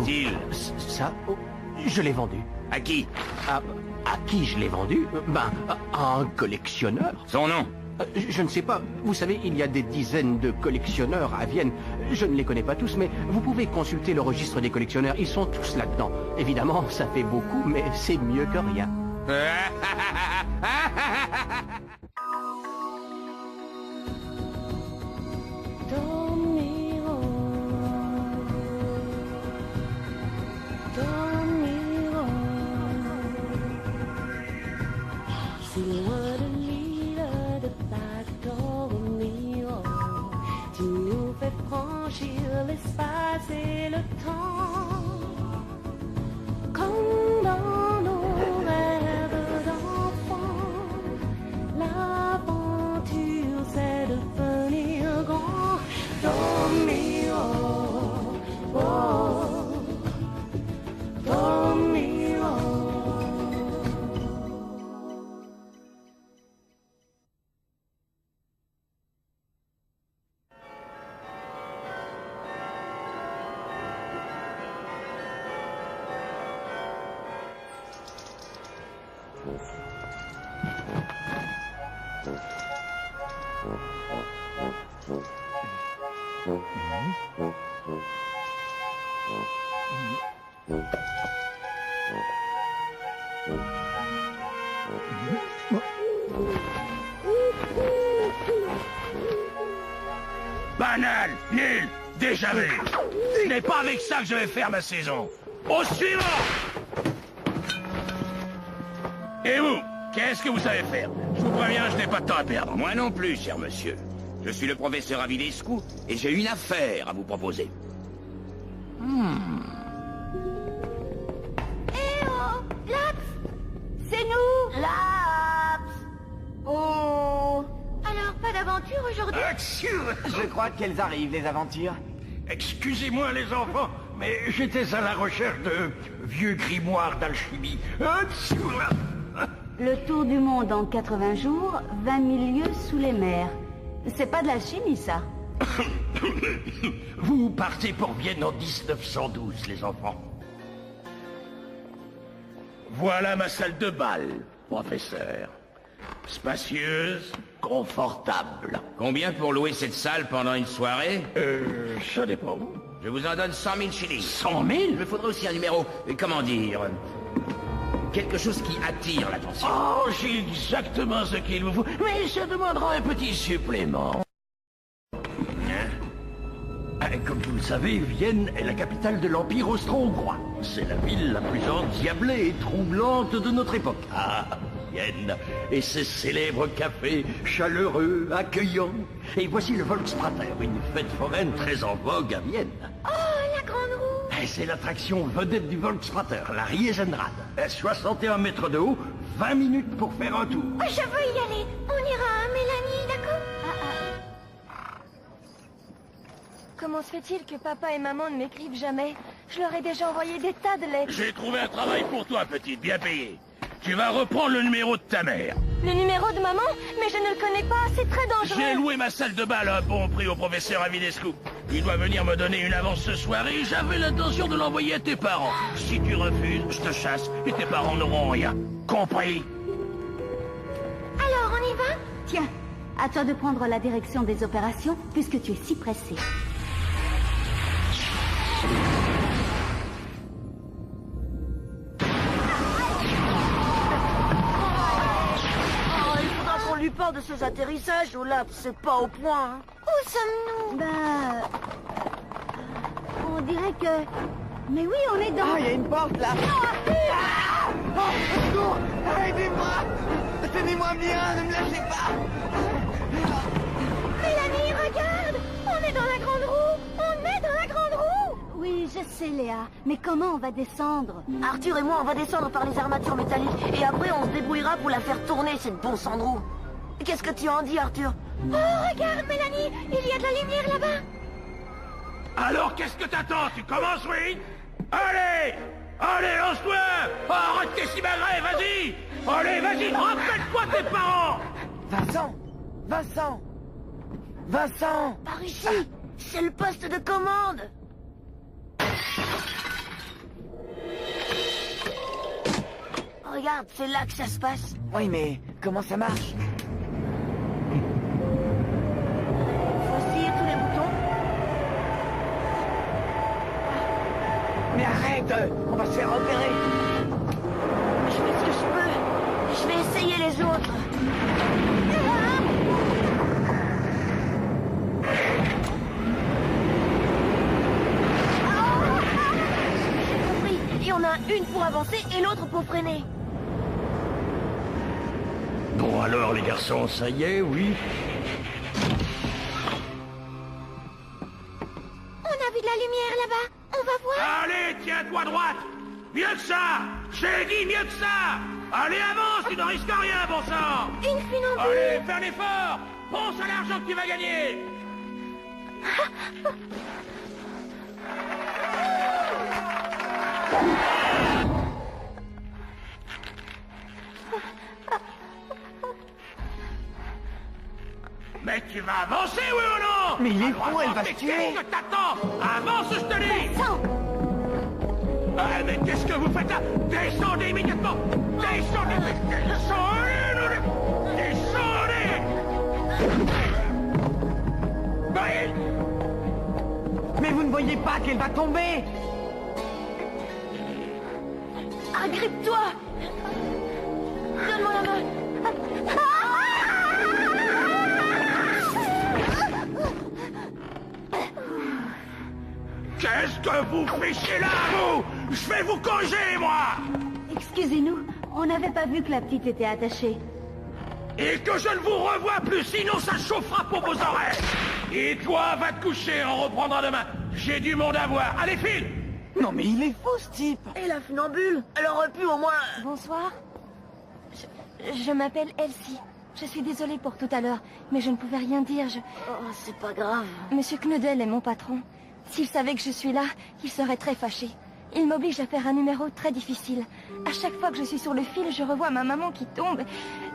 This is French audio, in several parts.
est-il? Ça, oh, je l'ai vendu. À qui? À qui je l'ai vendu? À un collectionneur. Son nom? Je ne sais pas. Vous savez, il y a des dizaines de collectionneurs à Vienne. Je ne les connais pas tous, mais vous pouvez consulter le registre des collectionneurs. Ils sont tous là-dedans. Évidemment, ça fait beaucoup, mais c'est mieux que rien. Si loin de l'île de Dormir, tu nous fais franchir l'espace et le temps, comme dans nos rêves d'enfants. L'aventure, c'est de devenir grand. Dormir, oh, dormir. Banal, nul, déjà vu. Ce n'est pas avec ça que je vais faire ma saison. Au suivant! Et vous, qu'est-ce que vous savez faire? Je vous préviens, je n'ai pas de temps à perdre. Moi non plus, cher monsieur. Je suis le professeur Avilescu et j'ai une affaire à vous proposer. Eh oh, Laps! C'est nous! Laps! Oh! Alors, pas d'aventure aujourd'hui? Je crois qu'elles arrivent, les aventures. Excusez-moi les enfants, mais j'étais à la recherche de vieux grimoires d'alchimie. Le tour du monde en 80 jours, 20 000 lieues sous les mers. C'est pas de la chimie, ça. Vous partez pour Vienne en 1912, les enfants. Voilà ma salle de bal, professeur. Spacieuse, confortable. Combien pour louer cette salle pendant une soirée? Ça dépend. Je vous en donne 100 000 shillings. 100 000? Il me faudrait aussi un numéro, comment dire... quelque chose qui attire l'attention. Oh, j'ai exactement ce qu'il vous faut, mais ça demandera un petit supplément. Comme vous le savez, Vienne est la capitale de l'Empire austro-hongrois. C'est la ville la plus endiablée et troublante de notre époque. Ah, Vienne et ses célèbres cafés chaleureux, accueillants. Et voici le Volksprater, une fête foraine très en vogue à Vienne. Oh, la grande roue! C'est l'attraction vedette du Volksprater, la Riesenrad. 61 mètres de haut, 20 minutes pour faire un tour. Oh, je veux y aller. On ira, hein, Mélanie, d'accord? Comment se fait-il que papa et maman ne m'écrivent jamais? Je leur ai déjà envoyé des tas de lettres. J'ai trouvé un travail pour toi, petite, bien payé. Tu vas reprendre le numéro de ta mère. Le numéro de maman? Mais je ne le connais pas, c'est très dangereux. J'ai loué ma salle de bal à un bon prix au professeur Avilescu. Il doit venir me donner une avance ce soir et j'avais l'intention de l'envoyer à tes parents. Si tu refuses, je te chasse et tes parents n'auront rien. Compris? Alors, on y va? Tiens, à toi de prendre la direction des opérations, puisque tu es si pressé. Il faudra qu'on lui parle de ses atterrissages, ou là, c'est pas au point. Hein. Où sommes-nous? On dirait que... Mais oui, on est dans... Ah, il y a une porte, là. Oh, au secours! Aidez-moi! Tenez-moi bien, ne me lâchez pas! Mélanie, regarde! On est dans la grande roue! On est dans la grande roue! Oui, je sais, Léa. Mais comment on va descendre? Arthur et moi, on va descendre par les armatures métalliques, et après, on se débrouillera pour la faire tourner, cette bon Sandro. Qu'est-ce que tu en dis, Arthur? Oh, regarde, Mélanie! Il y a de la lumière là-bas! Alors, qu'est-ce que t'attends? Tu commences, oui? Allez! Allez, lance-toi! Oh, arrête tes simagrées, vas-y! Allez, vas-y, rappelle-toi tes parents! Vincent! Vincent! Vincent! Par ici! C'est le poste de commande! regarde, c'est là que ça se passe. Oui, mais comment ça marche? Faut essayer tous les boutons. Mais arrête! On va se faire repérer! Je fais ce que je peux. Je vais essayer les autres. J'ai compris. Il y en a une pour avancer et l'autre pour freiner. Bon alors les garçons, ça y est, oui. On a vu de la lumière là-bas. On va voir. Allez, tiens-toi droite. Mieux que ça. J'ai dit mieux que ça. Allez, avance, tu ne risques rien, bon sang. Une funambule. Allez, fais un effort. Pense à l'argent que tu vas gagner. Mais tu vas avancer, oui ou non? Mais il est Alors, fou, elle va mais se tuer. Qu'est-ce que t'attends? Avance, je te dis. Sans. Ah, mais qu'est-ce que vous faites là? Descendez immédiatement. Descendez. Descendez. Descendez. Bah, Mais vous ne voyez pas qu'elle va tomber? Agrippe-toi. Donne-moi la main. qu'est-ce que vous fichez là, vous? Je vais vous corriger, moi. Excusez-nous, on n'avait pas vu que la petite était attachée. Et que je ne vous revois plus, sinon ça chauffera pour vos oreilles. Et toi, va te coucher, on reprendra demain. J'ai du monde à voir. Allez, file. Non mais il est fou, ce type! Et la funambule, elle aurait pu au moins... Bonsoir. Je m'appelle Elsie. Je suis désolée pour tout à l'heure, mais je ne pouvais rien dire. Oh, c'est pas grave. Monsieur Knudel est mon patron. S'il savait que je suis là, il serait très fâché. Il m'oblige à faire un numéro très difficile. À chaque fois que je suis sur le fil, je revois ma maman qui tombe.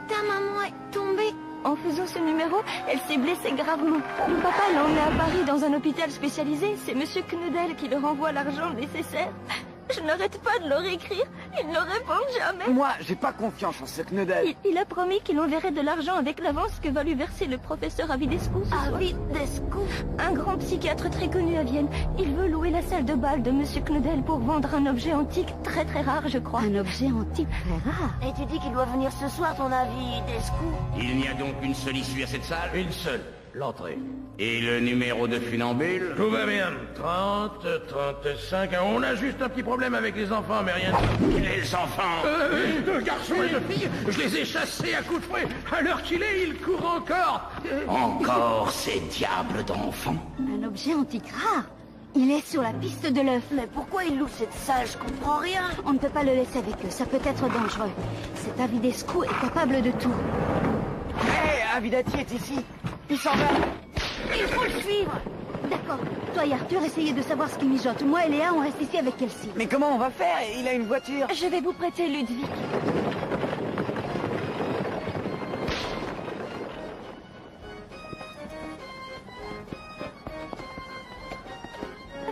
Ta maman est tombée. En faisant ce numéro, elle s'est blessée gravement. Mon papa l'a emmenée à Paris dans un hôpital spécialisé. C'est Monsieur Knudel qui leur envoie l'argent nécessaire. Je n'arrête pas de leur écrire. Ils ne répondent jamais. Moi, j'ai pas confiance en ce Knudel. Il a promis qu'il enverrait de l'argent avec l'avance que va lui verser le professeur Avidescu ce soir. Avidescu. Un grand psychiatre très connu à Vienne. Il veut louer la salle de bal de Monsieur Knudel pour vendre un objet antique très très rare, je crois. Un objet antique très rare. Et tu dis qu'il doit venir ce soir, ton Avidescu? Il n'y a donc une seule issue à cette salle? Une seule, l'entrée. Et le numéro de funambule? Tout va bien. 30, 35... On a juste un petit problème avec les enfants, mais rien de... Les enfants? Deux garçons et deux filles. Je les ai chassés à coups de fouet. À l'heure qu'il est, ils courent encore. Encore ces diables d'enfants. Un objet antique rare. Il est sur la piste de l'œuf. Mais pourquoi il loue cette salle? Je comprends rien. On ne peut pas le laisser avec eux, ça peut être dangereux. Cet Avidescu est capable de tout. Hé, Avidati est ici! Il s'en va! Il faut le suivre. D'accord. Toi et Arthur, essayez de savoir ce qu'il mijote. Moi et Léa, on reste ici avec Elsie. Mais comment on va faire? Il a une voiture! Je vais vous prêter Ludwig.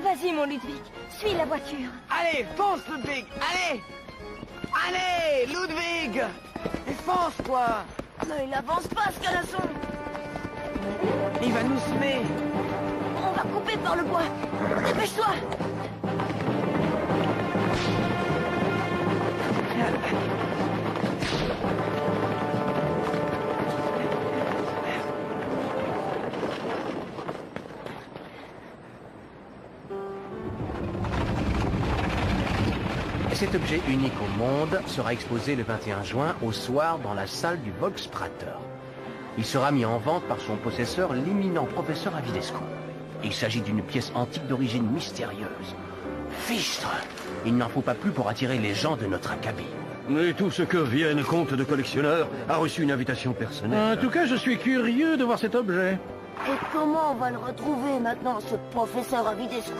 Vas-y, mon Ludwig. Suis la voiture. Allez, fonce, Ludwig! Allez! Allez, Ludwig! Et fonce, toi! Mais il avance pas, ce canasson. Il va nous semer! On va couper par le bois. Dépêche-toi. Cet objet unique au monde sera exposé le 21 juin au soir dans la salle du Volksprater. Il sera mis en vente par son possesseur, l'éminent professeur Avidescu. Il s'agit d'une pièce antique d'origine mystérieuse. Fichtre! Il n'en faut pas plus pour attirer les gens de notre acabit. Et tout ce que Vienne compte de collectionneur a reçu une invitation personnelle. En tout cas, je suis curieux de voir cet objet. Et comment on va le retrouver maintenant, ce professeur Avidescu?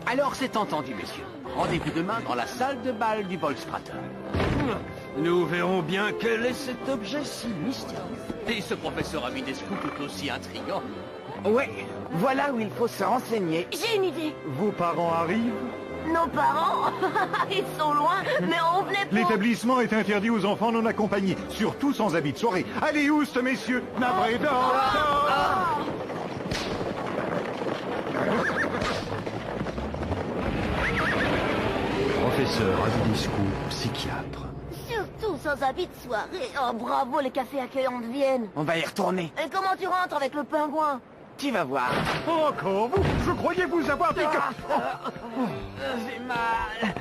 Alors c'est entendu, messieurs. Rendez-vous demain dans la salle de bal du Volksprater. Nous verrons bien quel est cet objet si mystérieux. Et ce professeur Avidescu tout aussi intriguant. Ouais, voilà où il faut se renseigner. J'ai une idée. Vos parents arrivent? Nos parents ils sont loin, mais on venait pour... L'établissement est interdit aux enfants non accompagnés, surtout sans habit de soirée. Allez, oust, messieurs, navré d'or. Professeur Avidescu, psychiatre. Surtout sans habit de soirée. Oh, bravo les cafés accueillants de Vienne. On va y retourner. Et comment tu rentres avec le pingouin? Tu vas voir. Encore vous? Je croyais vous avoir dit que... J'ai mal.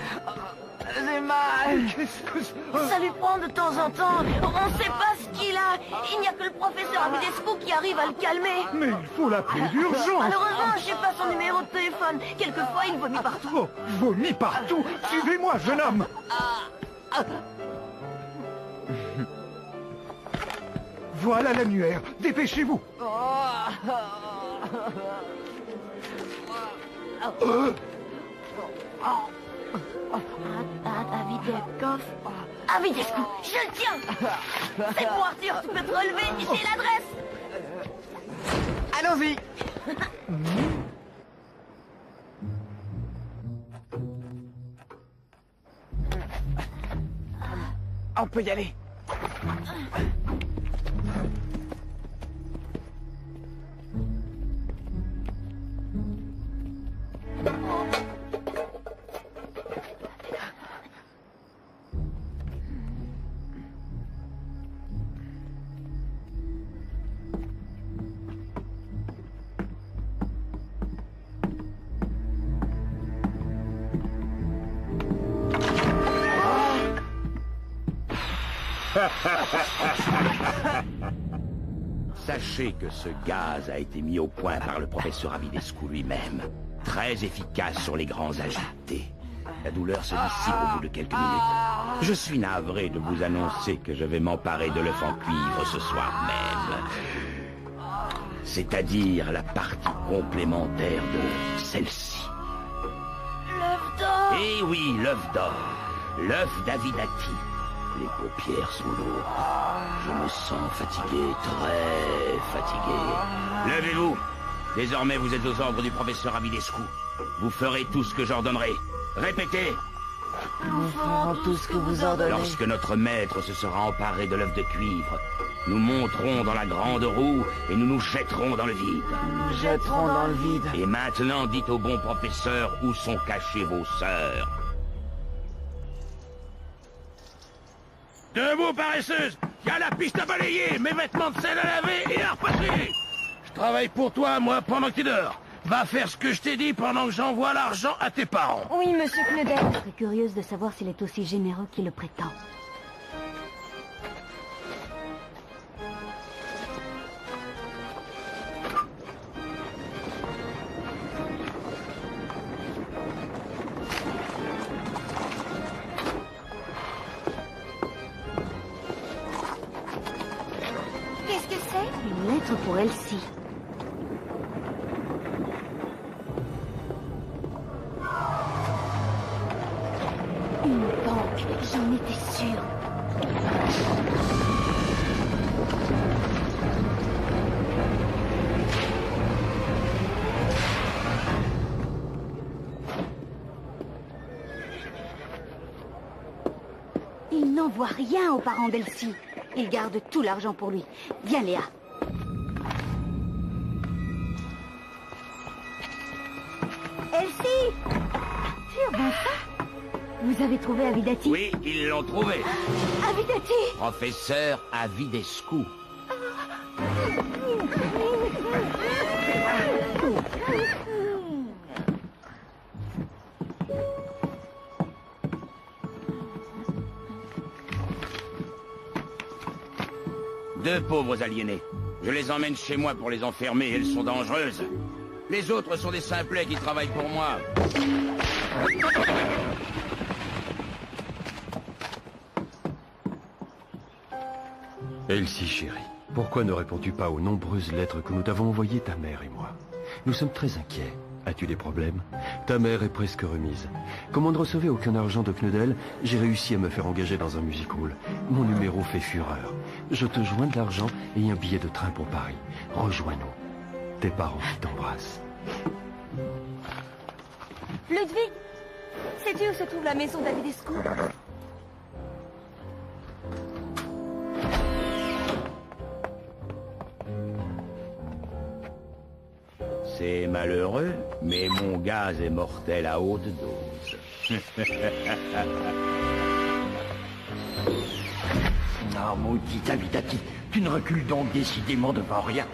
J'ai mal. Qu'est-ce que c'est? Ça lui prend de temps en temps. On sait pas ce qu'il a. Il n'y a que le professeur Avidescu qui arrive à le calmer. Mais il faut l'appeler d'urgence. Malheureusement, je sais pas son numéro de téléphone. Quelquefois, il vomit partout. Oh, vomi partout. Suivez-moi, jeune homme. Voilà l'annuaire. Dépêchez-vous. Avidescu, je le tiens. C'est bon, Arthur, tu peux te relever. J'ai l'adresse. Allons-y. On peut y aller. Sachez que ce gaz a été mis au point par le professeur Avidescu lui-même. Très efficace sur les grands agités. La douleur se dissipe au bout de quelques minutes. Je suis navré de vous annoncer que je vais m'emparer de l'œuf en cuivre ce soir même. C'est-à-dire la partie complémentaire de celle-ci. L'œuf d'or. Eh oui, l'œuf d'or. L'œuf d'Avidati. Les paupières sont lourdes. Je me sens fatigué, très fatigué. Levez-vous. Désormais, vous êtes aux ordres du professeur Avidescu. Vous ferez tout ce que j'ordonnerai. Répétez. Nous ferons tout ce que vous ordonnez. Lorsque notre maître se sera emparé de l'œuf de cuivre, nous monterons dans la grande roue et nous nous jetterons dans le vide. Nous jetterons dans le vide. Et maintenant, dites au bon professeur où sont cachées vos sœurs. Debout, paresseuse. Il y a la piste à balayer, mes vêtements de selle à laver et à repasser. Je travaille pour toi, moi, pendant que tu dors. Va faire ce que je t'ai dit pendant que j'envoie l'argent à tes parents. Oui, monsieur Knudel. Je serais curieuse de savoir s'il est aussi généreux qu'il le prétend. Qu'est-ce que c'est? Une lettre pour Elsie. Une banque, j'en étais sûre. Il n'envoie rien aux parents d'Elsie. Il garde tout l'argent pour lui. Viens, Léa. Elsie! Arthur, bon sang! Vous avez trouvé Avidati? Oui, ils l'ont trouvé. Avidati! Professeur Avidescu. Deux pauvres aliénés. Je les emmène chez moi pour les enfermer, elles sont dangereuses. Les autres sont des simplets qui travaillent pour moi. Elsie, chérie, pourquoi ne réponds-tu pas aux nombreuses lettres que nous t'avons envoyées, ta mère et moi? Nous sommes très inquiets. As-tu des problèmes? Ta mère est presque remise. Comme on ne recevait aucun argent de Knudel, j'ai réussi à me faire engager dans un music hall. Mon numéro fait fureur. Je te joins de l'argent et un billet de train pour Paris. Rejoins-nous. Tes parents qui t'embrassent. Ludwig, Sais-tu où se trouve la maison d'Avidescu? C'est malheureux, mais mon gaz est mortel à haute dose. Ah, maudit Avidati, tu ne recules donc décidément devant rien.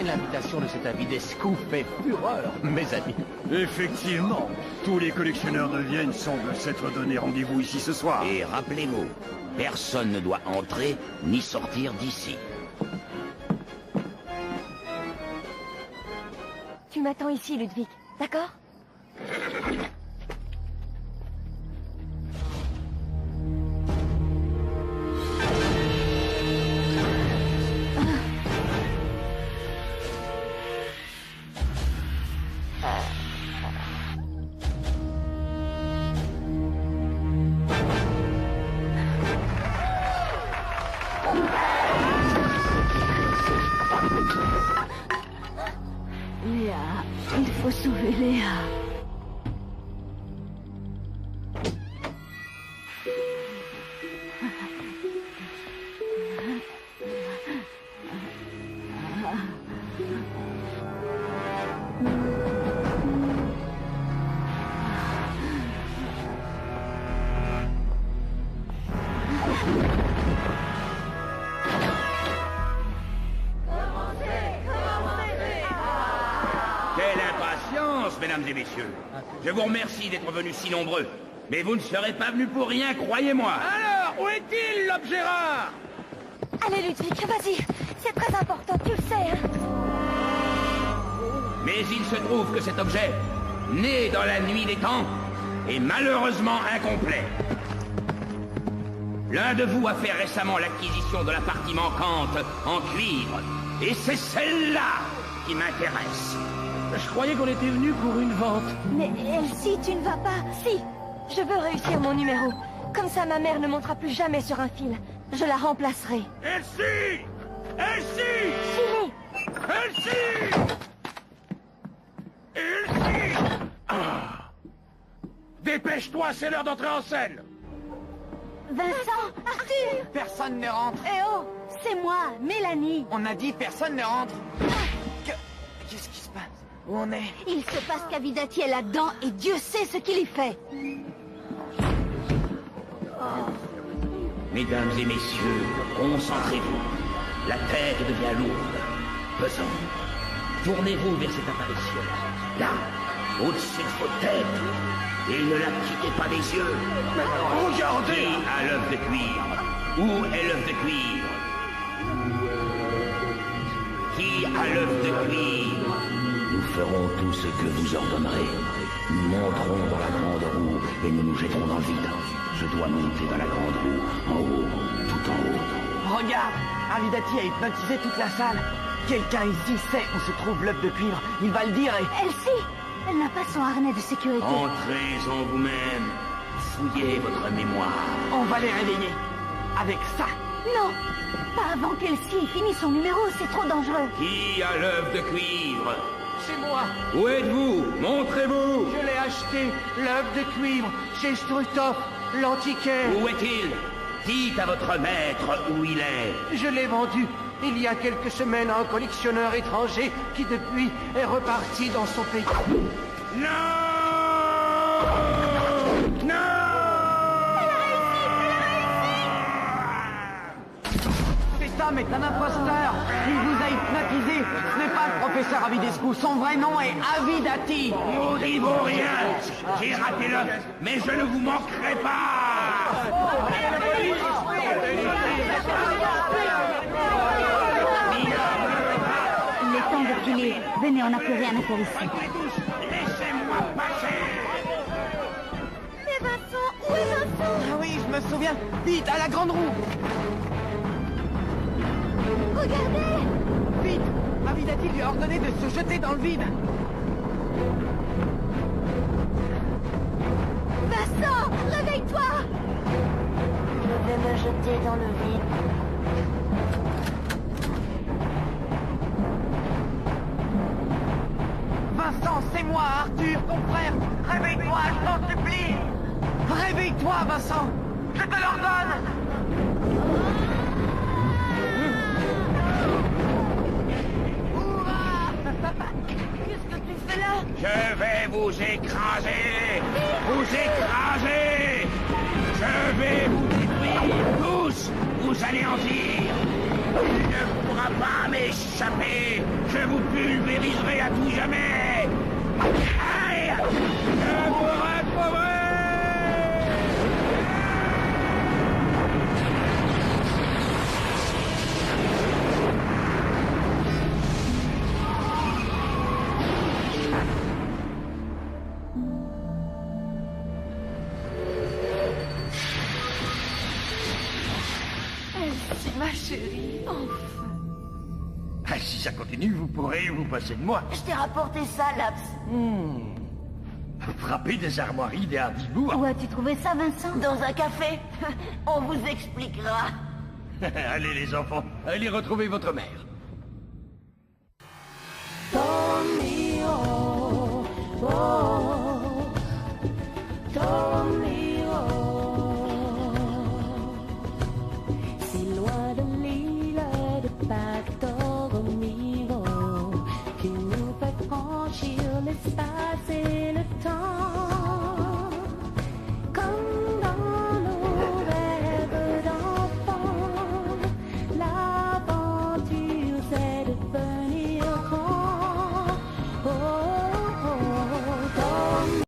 L'invitation de cet Avidescu fait fureur, mes amis. Effectivement, tous les collectionneurs de Vienne semblent s'être donné rendez-vous ici ce soir. Et rappelez-vous, personne ne doit entrer ni sortir d'ici. Tu m'attends ici, Ludwig, d'accord? Léa, il faut sauver Léa. Quelle impatience, mesdames et messieurs. Je vous remercie d'être venus si nombreux. Mais vous ne serez pas venus pour rien, croyez-moi. Alors, où est-il, l'objet rare? Allez, Ludwig, vas-y. C'est très important, tu le sais, hein. Mais il se trouve que cet objet, né dans la nuit des temps, est malheureusement incomplet. L'un de vous a fait récemment l'acquisition de la partie manquante en cuivre. Et c'est celle-là qui m'intéresse. Je croyais qu'on était venu pour une vente. Mais Elsie, tu ne vas pas... Si, je veux réussir mon numéro. Comme ça, ma mère ne montera plus jamais sur un fil. Je la remplacerai. Elsie! Elsie! Chili! Elsie! Elsie! Ah. Dépêche-toi, c'est l'heure d'entrer en scène. Vincent, Arthur! Personne ne rentre. Eh oh, c'est moi, Mélanie. On a dit personne ne rentre. Qu'est-ce qui se passe? Où on est? Il se passe qu'Avidati est là-dedans et Dieu sait ce qu'il y fait. Mesdames et messieurs, concentrez-vous. La tête devient lourde, pesante. Tournez-vous vers cette apparition. Là, au-dessus de vos têtes. Et ne la quittez pas des yeux. Regardez! Qui a l'œuf de cuivre? Où est l'œuf de cuivre? Qui a l'œuf de cuivre? Nous ferons tout ce que vous ordonnerez. Nous monterons dans la grande roue et nous nous jetterons dans le vide. Je dois monter dans la grande roue, en haut, tout en haut. Regarde, Avidati a hypnotisé toute la salle. Quelqu'un ici sait où se trouve l'œuf de cuivre. Il va le dire et... Elsie, elle n'a pas son harnais de sécurité. Entrez en vous-même. Fouillez votre mémoire. On va les réveiller. Avec ça. Non, pas avant qu'Elsie ait fini son numéro, c'est trop dangereux. Qui a l'œuf de cuivre? C'est moi. Où êtes-vous? Montrez-vous. Je l'ai acheté, l'œuf de cuivre, chez Struthoff, l'antiquaire. Où est-il? Dites à votre maître où il est. Je l'ai vendu il y a quelques semaines à un collectionneur étranger qui depuis est reparti dans son pays. Non! Non! Cet homme est un imposteur. Il vous a hypnotisé. Ce n'est pas le professeur Avidescu. Son vrai nom est Avidati. Maudit vaut rien. J'ai raté l'œuf, mais je ne vous manquerai pas. Il est temps de filer. Venez, on n'a plus rien à faire ici. Laissez-moi passer. Mais Vincent, où est Vincent? Ah oui, je me souviens. Vite, à la grande roue. Regardez! Vite. Avidati lui a ordonné de se jeter dans le vide. Vincent, réveille-toi! Je vais me jeter dans le vide. Toi, Vincent, je te l'ordonne. Qu'est-ce que tu fais là? Je vais vous écraser! Vous écraser! Je vais vous détruire tous! Vous anéantir! Il ne pourra pas m'échapper! Je vous pulvériserai à tout jamais! Aïe! Je vous retrouverai! C'est ma chérie, enfin. Ah, si ça continue, vous pourrez vous passer de moi. Je t'ai rapporté ça, Laps. Frapper des armoiries, des hardibous. Où as-tu trouvé ça, Vincent? Dans un café. On vous expliquera. Allez les enfants, allez retrouver votre mère. Don mio, oh.